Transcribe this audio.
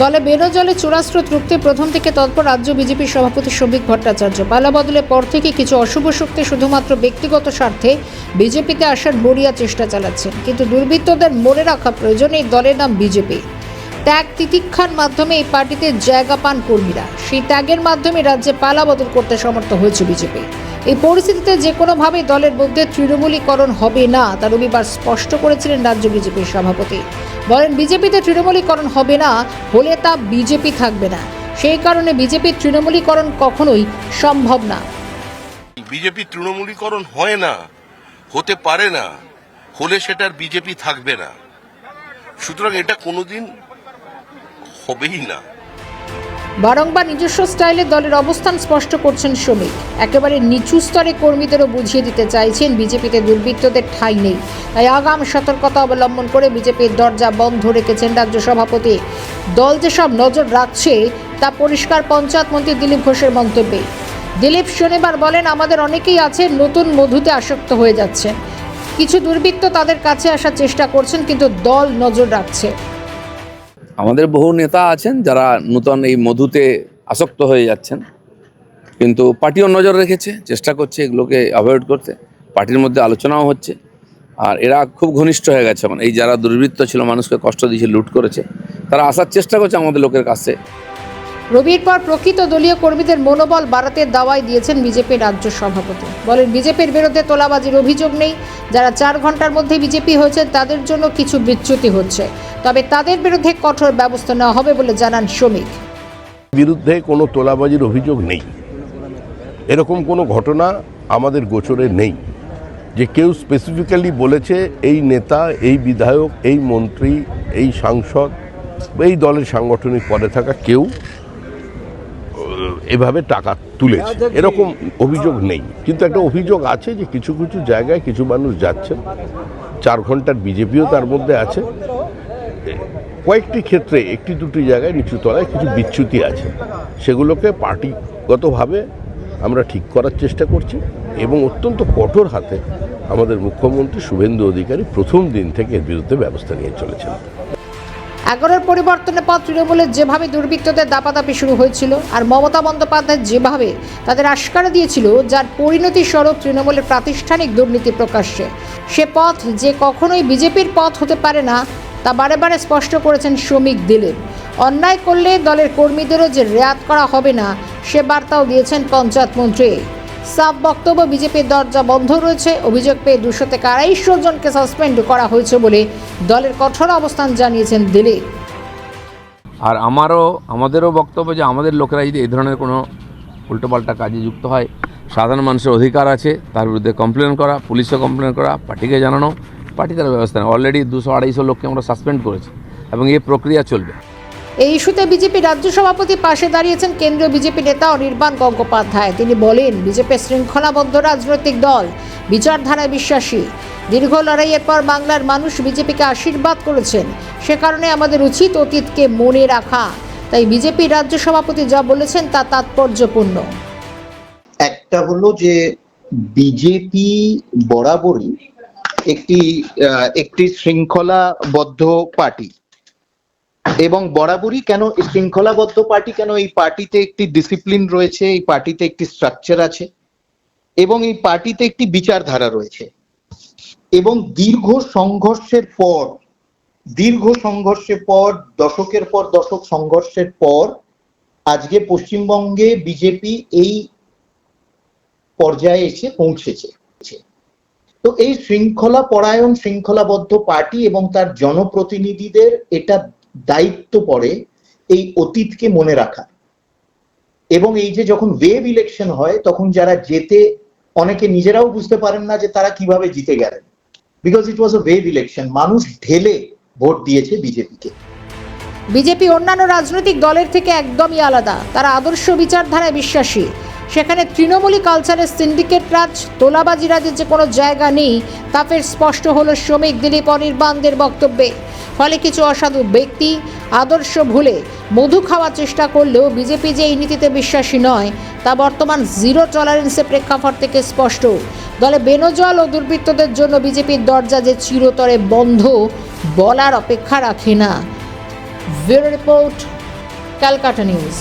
দলে বেরোজলে চোরাস্রোত রুখতে প্রথম থেকে তৎপর রাজ্য বিজেপির সভাপতি শ্রমিক ভট্টাচার্য। পালা বদলের পর থেকে কিছু অশুভ শক্তি শুধুমাত্র ব্যক্তিগত স্বার্থে বিজেপিতে আসার মরিয়া চেষ্টা চালাচ্ছেন, কিন্তু দুর্বৃত্তদের মনে রাখা প্রয়োজন এই দলের নাম বিজেপি। ত্যাগ তিতিক্ষার মাধ্যমে এই পার্টিতে জায়গা পান কর্মীরা। সেই ত্যাগের মাধ্যমে রাজ্যে পালা বদল করতে সমর্থ হয়েছে বিজেপি। এই পরিস্থিতিতে যে কোনোভাবে দলের মধ্যে তৃণমূলীকরণ হবে না তা রবিবার স্পষ্ট করেছিলেন রাজ্য বিজেপির সভাপতি। বলেন, বিজেপিতে তৃণমূলীকরণ হবে না হলে তা বিজেপি থাকবে না। সেই কারণে বিজেপির তৃণমূলীকরণ কখনোই সম্ভব না। বিজেপি তৃণমূলীকরণ হয় না, হতে পারে না, হলে সেটার বিজেপি থাকবে না। সুতরাং এটা কোনোদিন হবেই না। বারংবার নিজস্ব স্টাইলে দলের অবস্থান স্পষ্ট করছেন শ্রমিক। একেবারে নিচু স্তরে কর্মীদেরও বুঝিয়ে দিতে চাইছেন বিজেপিতে দুর্বৃত্তদের ঠাঁই নেই। তাই আগাম সতর্কতা অবলম্বন করে বিজেপির দরজা বন্ধ রেখেছেন রাজ্য সভাপতি। দল যেসব নজর রাখছে তা পরিষ্কার পঞ্চায়েত মন্ত্রী দিলীপ ঘোষের মন্তব্যে। দিলীপ শনিবার বলেন, আমাদের অনেকেই আছে নতুন মধুতে আসক্ত হয়ে যাচ্ছেন। কিছু দুর্বৃত্ত তাদের কাছে আসার চেষ্টা করছেন, কিন্তু দল নজর রাখছে। আমাদের বহু নেতা আছেন যারা নূতন এই মধুতে আসক্ত হয়ে যাচ্ছেন, কিন্তু পার্টিও নজর রেখেছে, চেষ্টা করছে এগুলোকে অ্যাভয়েড করতে। পার্টির মধ্যে আলোচনাও হচ্ছে, আর এরা খুব ঘনিষ্ঠ হয়ে গেছে। মানে এই যারা দুর্বৃত্ত ছিল, মানুষকে কষ্ট দিয়েছে, লুট করেছে, তারা আসার চেষ্টা করছে আমাদের লোকের কাছে। রবির পর প্রকৃত দলীয় কর্মীদের মনোবল বাড়াতে দাওয়াই দিয়েছেন বিজেপির রাজ্য সভাপতি। বলেন, বিজেপির বিরুদ্ধে তোলাবাজির অভিযোগ নেই। যারা 4 ঘন্টার মধ্যে বিজেপি হয়েছে তাদের জন্য কিছু বিচ্যুতি হচ্ছে, তবে তাদের বিরুদ্ধে কঠোর ব্যবস্থা নেওয়া হবে বলে জানান শ্রমিক। বিরুদ্ধে কোনো তোলাবাজির অভিযোগ নেই, এরকম কোনো ঘটনা আমাদের গোচরে নেই যে কেউ স্পেসিফিক্যালি বলেছে এই নেতা, এই বিধায়ক, এই মন্ত্রী, এই সাংসদ, এই দলের সাংগঠনিক পদে থাকা কেউ এভাবে টাকা তুলেছে, এরকম অভিযোগ নেই। কিন্তু একটা অভিযোগ আছে যে কিছু কিছু জায়গায় কিছু মানুষ যাচ্ছেন, 4 ঘন্টার বিজেপিও তার মধ্যে আছে। কয়েকটি ক্ষেত্রে 1-2টি জায়গায় নিচু তলায় কিছু বিচ্যুতি আছে, সেগুলোকে পার্টিগতভাবে আমরা ঠিক করার চেষ্টা করছি এবং অত্যন্ত কঠোর হাতে আমাদের মুখ্যমন্ত্রী শুভেন্দু অধিকারী প্রথম দিন থেকে এর বিরুদ্ধে ব্যবস্থা নিয়ে চলেছেন। 11 পরিবর্তনের পর তৃণমূলের যেভাবে দুর্বৃত্তদের দাপাদাপি শুরু হয়েছিল, আর মমতা বন্দ্যোপাধ্যায় যেভাবে তাদের আশকারা দিয়েছিল, যার পরিণতি স্বরূপ তৃণমূলের প্রাতিষ্ঠানিক দুর্নীতি প্রকাশ্যে, সে পথ যে কখনোই বিজেপির পথ হতে পারে না তা বারে বারে স্পষ্ট করেছেন শ্রমিক দিলীপ। অন্যায় করলে দলের কর্মীদেরও যে রেয়াত করা হবে না সে বার্তাও দিয়েছেন পঞ্চায়েত মন্ত্রী। সাফ বক্তব্য, বিজেপির দরজা বন্ধ রয়েছে। অভিযোগ পেয়ে 200 থেকে 250 জনকে সাসপেন্ড করা হয়েছে বলে দলের কঠোর অবস্থান জানিয়েছেন দিলীপ। আর আমাদেরও বক্তব্য যে আমাদের লোকেরা যদি এই ধরনের কোনো উল্টোপাল্টা কাজে যুক্ত হয়, সাধারণ মানুষের অধিকার আছে তার বিরুদ্ধে কমপ্লেন করা, পুলিশে কমপ্লেন করা, পার্টিকে জানানো, পার্টি তার ব্যবস্থা নেয়। অলরেডি 200-250 লোককে আমরা সাসপেন্ড করেছি এবং এই প্রক্রিয়া চলবে। এই ইস্যুতে বিজেপি রাজ্য সভাপতির পাশে দাঁড়িয়েছেন কেন্দ্রীয় বিজেপি নেতা অনির্বাণ গঙ্গোপাধ্যায়। তিনি বলেন, বিজেপি শৃঙ্খলাবদ্ধ রাজনৈতিক দল, বিচারধারায় বিশ্বাসী। দীর্ঘ লড়াইয়ের পর বাংলার মানুষ বিজেপিকে আশীর্বাদ করেছেন, সে কারণে আমাদের উচিত অতীতকে মনে রাখা। তাই বিজেপি রাজ্য সভাপতি যা বলেছেন তা তাৎপর্যপূর্ণ। একটা হলো যে বিজেপি বরাবরই একটি শৃঙ্খলাবদ্ধ পার্টি, এবং বরাবরই কেন শৃঙ্খলাবদ্ধ পার্টি, কেন এই পার্টিতে একটি ডিসিপ্লিন রয়েছে, এই পার্টিতে একটি স্ট্রাকচার আছে এবং এই পার্টিতে একটি বিচারধারা রয়েছে। এবং দীর্ঘ সংঘর্ষের পর দশকের পর দশক সংঘর্ষের পর আজকে পশ্চিমবঙ্গে বিজেপি এই পর্যায়ে এসে পৌঁছেছে। তো এই শৃঙ্খলা পরায়ণ শৃঙ্খলাবদ্ধ পার্টি এবং তার জনপ্রতিনিধিদের এটা দায়িত্ব পড়ে এই অতীতকে মনে রাখা। এবং এই যে যখন ওয়েভ ইলেকশন হয় তখন যারা জেতে, অনেকে নিজেরাও বুঝতে পারেন না যে তারা কিভাবে জিতে গেলেন, because it was a wave election. মানুষ ঢেলে ভোট দিয়েছে বিজেপিকে। বিজেপি অন্যান্য রাজনৈতিক দলের থেকে একদমই আলাদা। তারা আদর্শ বিচারধারায় বিশ্বাসী। সেখানে তৃণমূলী কালচারের সিন্ডিকেট রাজ, তোলাবাজি রাজের যে কোনো জায়গা নেই তা ফের স্পষ্ট হলো শ্রমিক দিলীপ অনির্বাণদের বক্তব্যে। ফলে কিছু অসাধু ব্যক্তি আদর্শ ভুলে মধু খাওয়ার চেষ্টা করলেও বিজেপি যে এই নীতিতে বিশ্বাসী নয় তা বর্তমান জিরো টলারেন্সের প্রেক্ষাপট থেকে স্পষ্ট। দলে বেনজল ও দুর্বৃত্তদের জন্য বিজেপির দরজা যে চিরতরে বন্ধ বলার অপেক্ষা রাখে না। Bureau report, Calcutta news.